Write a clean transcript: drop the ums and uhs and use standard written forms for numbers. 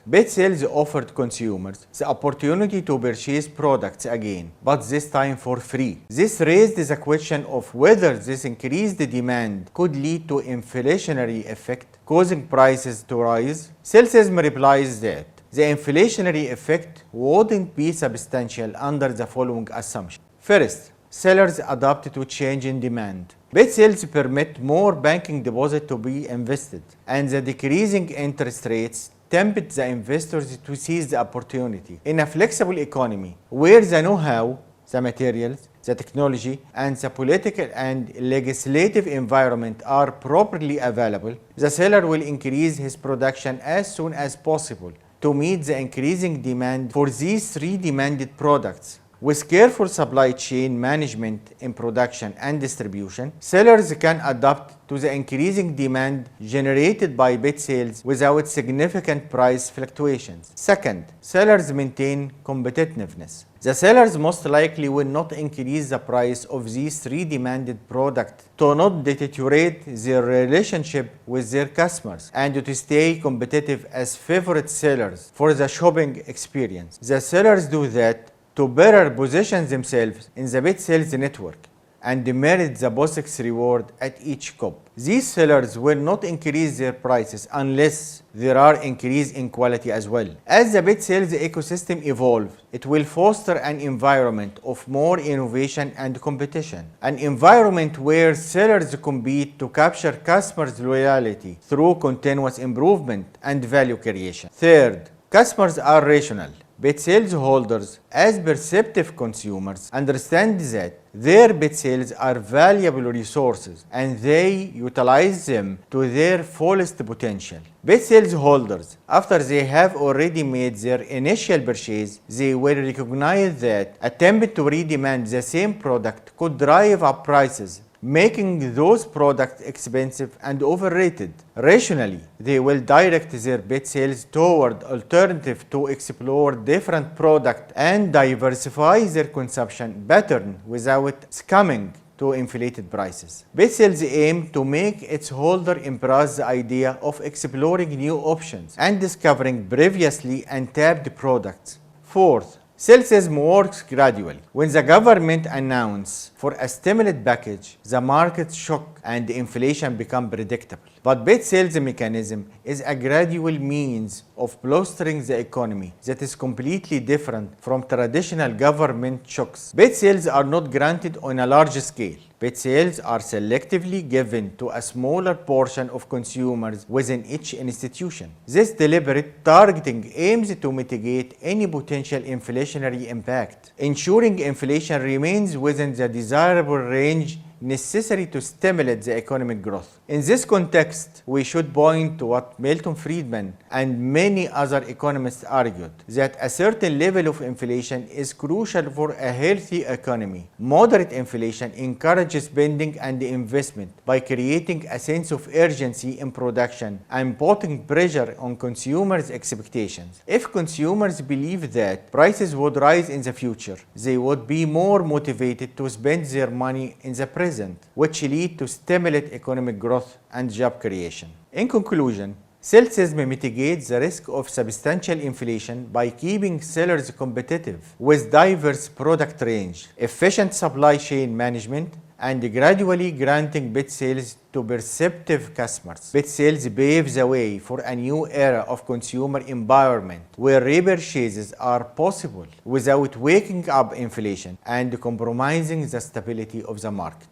BitSales offered consumers the opportunity to purchase products again, but this time for free. This raised the question of whether this increased demand could lead to inflationary effect, causing prices to rise. Salesism replies that the inflationary effect wouldn't be substantial under the following assumption. First, sellers adapt to change in demand. BitSales permit more banking deposit to be invested, and the decreasing interest rates tempt the investors to seize the opportunity. In a flexible economy, where the know-how, the materials, the technology, and the political and legislative environment are properly available, the seller will increase his production as soon as possible to meet the increasing demand for these three demanded products. With careful supply chain management in production and distribution, sellers can adapt to the increasing demand generated by BitSales without significant price fluctuations. Second, sellers maintain competitiveness. The sellers most likely will not increase the price of these three demanded products to not deteriorate their relationship with their customers and to stay competitive as favorite sellers for the shopping experience. The sellers do that to better position themselves in the BitSales network and merit the POSIX reward at each COP. These sellers will not increase their prices unless there are increase in quality as well. As the BitSales ecosystem evolves, it will foster an environment of more innovation and competition, an environment where sellers compete to capture customers' loyalty through continuous improvement and value creation. Third, customers are rational. BitSales holders, as perceptive consumers, understand that their BitSales are valuable resources and they utilize them to their fullest potential. BitSales holders, after they have already made their initial purchase, they will recognize that attempting to redemand the same product could drive up prices, making those products expensive and overrated. Rationally, they will direct their BitSales toward alternatives to explore different products and diversify their consumption pattern without succumbing to inflated prices. BitSales aim to make its holder embrace the idea of exploring new options and discovering previously untapped products. Fourth, Salesism works gradually. When the government announces for a stimulus package, the market shock and inflation become predictable. But BitSales mechanism is a gradual means of bolstering the economy that is completely different from traditional government shocks. BitSales are not granted on a large scale. BitSales are selectively given to a smaller portion of consumers within each institution. This deliberate targeting aims to mitigate any potential inflationary impact, ensuring inflation remains within the desirable range necessary to stimulate the economic growth. In this context, we should point to what Milton Friedman and many other economists argued, that a certain level of inflation is crucial for a healthy economy. Moderate inflation encourages spending and investment by creating a sense of urgency in production and putting pressure on consumers' expectations. If consumers believe that prices would rise in the future, they would be more motivated to spend their money in the present, which lead to stimulate economic growth and job creation. In conclusion, Salesism mitigates the risk of substantial inflation by keeping sellers competitive with diverse product range, efficient supply chain management, and gradually granting BitSales to perceptive customers. BitSales paves the way for a new era of consumer environment where repurchases are possible without waking up inflation and compromising the stability of the market.